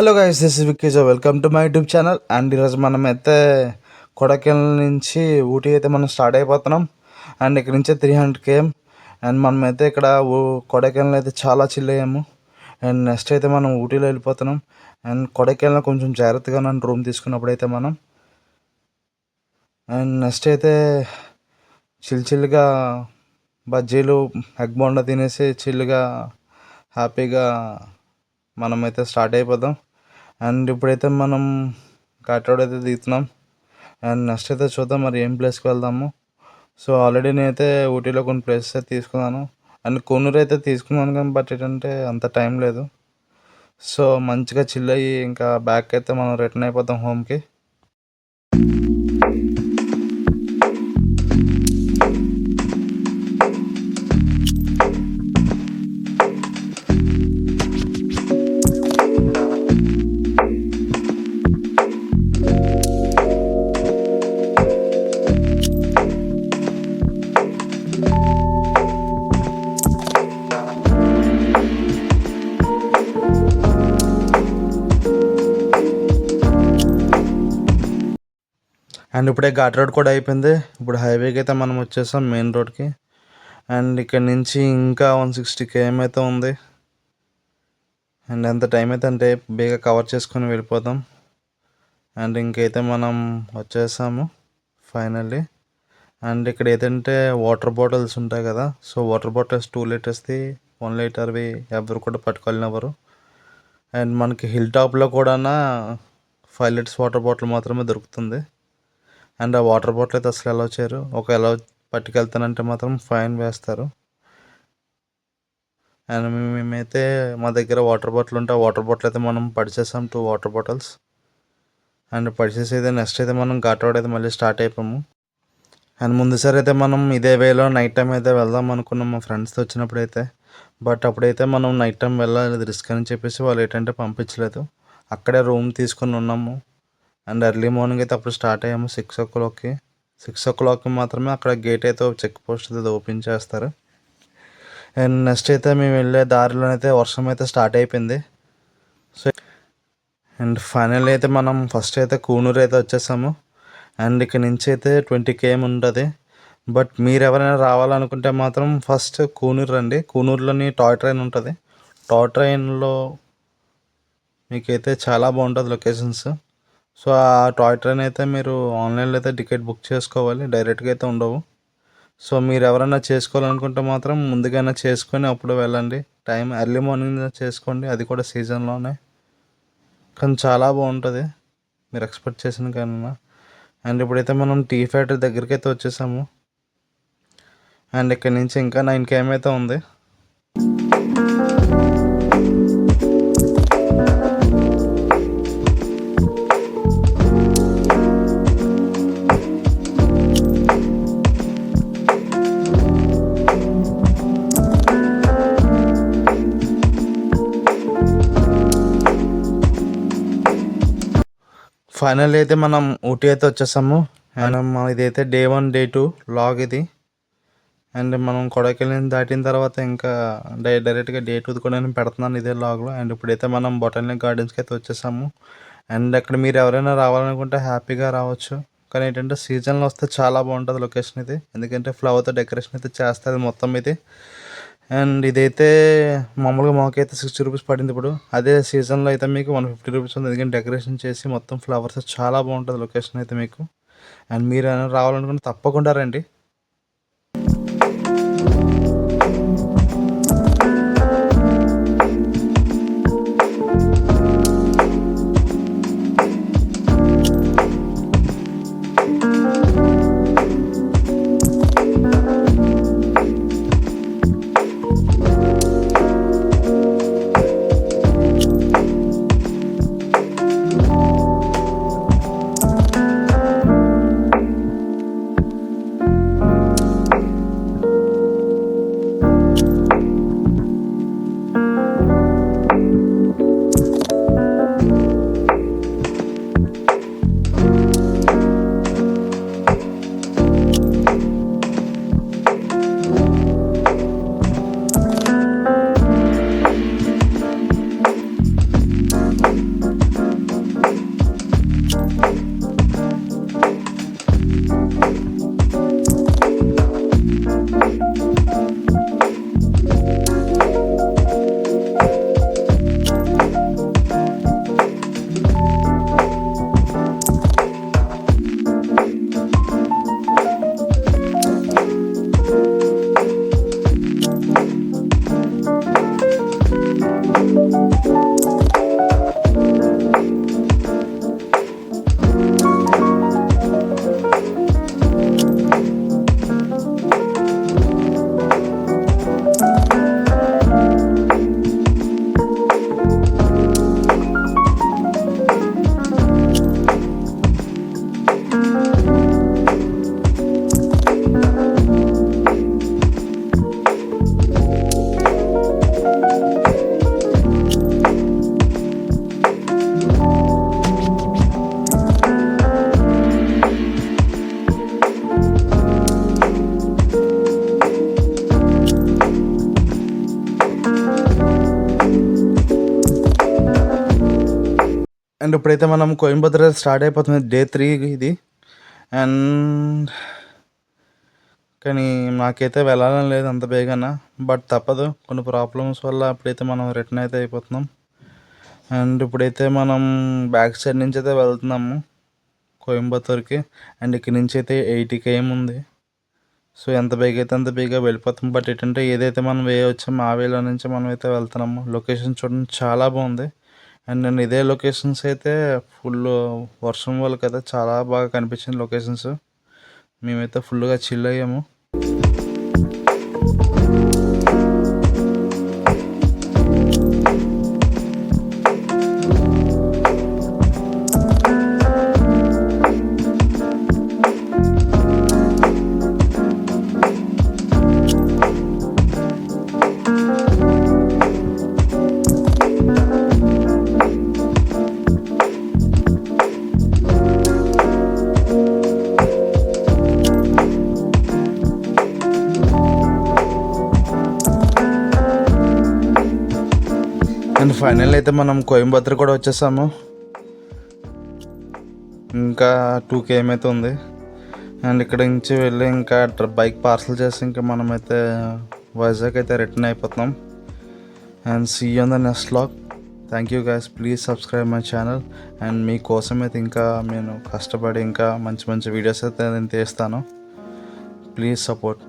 Hello guys, this is Vicky. Welcome to my YouTube channel. And ఈరోజు మనం అయితే కొడైకెనాల్ నుంచి ఊటీ అయితే మనం స్టార్ట్ అయిపోతున్నాం. అండ్ ఇక్కడ నుంచి 300 km. అండ్ మనం అయితే ఇక్కడ కొడైకెనాల్ అయితే చాలా చిల్ అయ్యాము. అండ్ నెక్స్ట్ అయితే మనం ఊటీలో వెళ్ళిపోతున్నాం. అండ్ కొడైకెనాల్ కొంచెం జాగ్రత్తగా నన్ను రూమ్ తీసుకున్నప్పుడు అయితే మనం అండ్ నెక్స్ట్ అయితే చిల్గా బజ్జీలు ఎగ్ బోండా తినేసి చిల్గా హ్యాపీగా మనమైతే స్టార్ట్ అయిపోదాం. అండ్ ఇప్పుడైతే మనం ఘాట్ రోడ్ అయితే దిగుతున్నాం. అండ్ నెక్స్ట్ అయితే చూద్దాం మరి ఏం ప్లేస్కి వెళ్దాము. సో ఆల్రెడీ నేనైతే ఊటీలో కొన్ని ప్లేసెస్ అయితే తీసుకున్నాను. అండ్ కొన్నూరు అయితే తీసుకున్నాను కానీ బట్ ఏంటంటే అంత టైం లేదు. సో మంచిగా చిల్ అయ్యి ఇంకా బ్యాక్ అయితే మనం రిటర్న్ అయిపోతాం హోమ్కి. అండ్ ఇప్పుడే ఘాట్ రోడ్ కూడా అయిపోయింది. ఇప్పుడు హైవేకి అయితే మనం వచ్చేసాం, మెయిన్ రోడ్కి. అండ్ ఇక్కడ నుంచి ఇంకా 160 km అయితే ఉంది. అండ్ ఎంత టైం అయితే అంటే బేగా కవర్ చేసుకొని వెళ్ళిపోతాం. అండ్ ఇంకైతే మనం వచ్చేసాము ఫైనల్లీ. అండ్ ఇక్కడ ఏదంటే వాటర్ బాటిల్స్ ఉంటాయి కదా, సో వాటర్ బాటిల్స్ 2 లీటర్స్ది 1 లీటర్వి ఎవరు కూడా పట్టుకెళ్ళినవ్వరు. అండ్ మనకి హిల్ టాప్లో కూడా 5 లీటర్స్ వాటర్ బాటిల్ మాత్రమే దొరుకుతుంది. అండ్ ఆ వాటర్ బాటిల్ అయితే అసలు అలౌ చేయరు. ఒకవేళ పట్టుకెళ్తానంటే మాత్రం ఫైన్ వేస్తారు. అండ్ మేమైతే మా దగ్గర వాటర్ బాటిల్ ఉంటే ఆ వాటర్ బాటిల్ అయితే మనం పడిచేసాం, 2 వాటర్ బాటిల్స్. అండ్ పడిచేసి అయితే నెక్స్ట్ అయితే మనం ఘాట్ రోడ్ అయితే మళ్ళీ స్టార్ట్ అయిపోయాము. అండ్ ముందుసారి అయితే మనం ఇదే వేలో నైట్ టైం అయితే వెళ్దాం అనుకున్నాం మా ఫ్రెండ్స్తో వచ్చినప్పుడు అయితే. బట్ అప్పుడైతే మనం నైట్ టైం వెళ్ళాలి రిస్క్ అని చెప్పేసి వాళ్ళు ఏంటంటే పంపించలేదు. అక్కడే రూమ్ తీసుకొని ఉన్నాము. అండ్ ఎర్లీ మార్నింగ్ అయితే అప్పుడు స్టార్ట్ అయ్యాము 6 o'clockకి. 6 o'clockకి మాత్రమే అక్కడ గేట్ అయితే చెక్ పోస్ట్ అయితే ఓపెన్ చేస్తారు. అండ్ నెక్స్ట్ అయితే మేము వెళ్ళే దారిలోనైతే వర్షం అయితే స్టార్ట్ అయిపోయింది. సో అండ్ ఫైనల్ అయితే మనం ఫస్ట్ అయితే కూనూరు అయితే వచ్చేసాము. అండ్ ఇక్కడ నుంచి అయితే 20 km ఉంటుంది. బట్ మీరు ఎవరైనా రావాలనుకుంటే మాత్రం ఫస్ట్ కూనూరు రండి. కూనూరులోని టాయ్ ట్రైన్ ఉంటుంది. టాయ్ ట్రైన్లో మీకైతే చాలా బాగుంటుంది లొకేషన్స్. సో ఆ టాయ్ ట్రైన్ అయితే మీరు ఆన్లైన్లో అయితే టికెట్ బుక్ చేసుకోవాలి, డైరెక్ట్గా అయితే ఉండవు. సో మీరు ఎవరైనా చేసుకోవాలనుకుంటే మాత్రం ముందుగానే చేసుకొని అప్పుడు వెళ్ళండి. టైం ఎర్లీ మార్నింగ్ చేసుకోండి, అది కూడా సీజన్లోనే. కానీ చాలా బాగుంటుంది మీరు ఎక్స్పెక్ట్ చేసిన కన్నా. అండ్ ఇప్పుడైతే మనం టీ ఫ్యాక్టరీ దగ్గరికి అయితే వచ్చేసాము. అండ్ ఇక్కడ నుంచి ఇంకా 9 km అయితే ఉంది. ఫైనల్ అయితే మనం ఊటీ అయితే వచ్చేసాము. అండ్ ఇదైతే డే 1 డే 2 లాగ్ ఇది. అండ్ మనం కొడైకెనాల్ దాటిన తర్వాత ఇంకా డైరెక్ట్గా డే 2 కూడా నేను పెడుతున్నాను ఇదే లాగ్లో. అండ్ ఇప్పుడైతే మనం బొటానికల్ గార్డెన్స్కి అయితే వచ్చేసాము. అండ్ అక్కడ మీరు ఎవరైనా రావాలనుకుంటే హ్యాపీగా రావచ్చు. కానీ ఏంటంటే సీజన్లో వస్తే చాలా బాగుంటుంది లొకేషన్ ఇది. ఎందుకంటే ఫ్లవర్తో డెకరేషన్ అయితే చేస్తుంది మొత్తం ఇది. అండ్ ఇదైతే మామూలుగా మాకైతే 60 రూపీస్ పడింది. ఇప్పుడు అదే సీజన్లో అయితే మీకు 150 రూపీస్ ఉంది. ఎందుకంటే డెకరేషన్ చేసి మొత్తం ఫ్లవర్స్ చాలా బాగుంటుంది లొకేషన్ అయితే మీకు. అండ్ మీరు రావాలనుకుంటే తప్పకుండా రండి. అండ్ ఇప్పుడైతే మనం కోయంబత్తూర్ స్టార్ట్ అయిపోతుంది డే 3 ఇది. అండ్ కానీ నాకైతే వెళ్ళాలని లేదు అంత బేగాన, బట్ తప్పదు కొన్ని ప్రాబ్లమ్స్ వల్ల అప్పుడైతే మనం రిటర్న్ అయితే అయిపోతున్నాం. అండ్ ఇప్పుడైతే మనం బ్యాక్ సైడ్ నుంచి అయితే వెళ్తున్నాము కోయంబత్తూర్కి. అండ్ ఇక్కడ నుంచి అయితే 80 km ఉంది. సో ఎంత బేగా అయితే అంత బేగా వెళ్ళిపోతాం. బట్ ఏంటంటే ఏదైతే మనం వే వచ్చామో ఆ వేలో నుంచి మనం అయితే వెళ్తున్నాము. లొకేషన్ చూడండి చాలా బాగుంది. అండ్ నేను ఇదే లొకేషన్స్ అయితే ఫుల్ వర్షం వల్ల కదా చాలా బాగా కనిపించింది లొకేషన్స్. మేమైతే ఫుల్గా చిల్ అయ్యాము. అండ్ ఫైనల్ అయితే మనం కోయంబత్తూర్ కూడా వచ్చేసాము. ఇంకా 2 km అయితే ఉంది. అండ్ ఇక్కడ నుంచి వెళ్ళి ఇంకా బైక్ పార్సల్ చేసి ఇంకా మనమైతే వైజాగ్ అయితే రిటర్న్ అయిపోతున్నాం. And see you on the next vlog. Thank you guys, please subscribe my channel. And మీకోసం అయితే ఇంకా నేను కష్టపడి ఇంకా మంచి మంచి వీడియోస్ అయితే నేను తీస్తాను. Please support.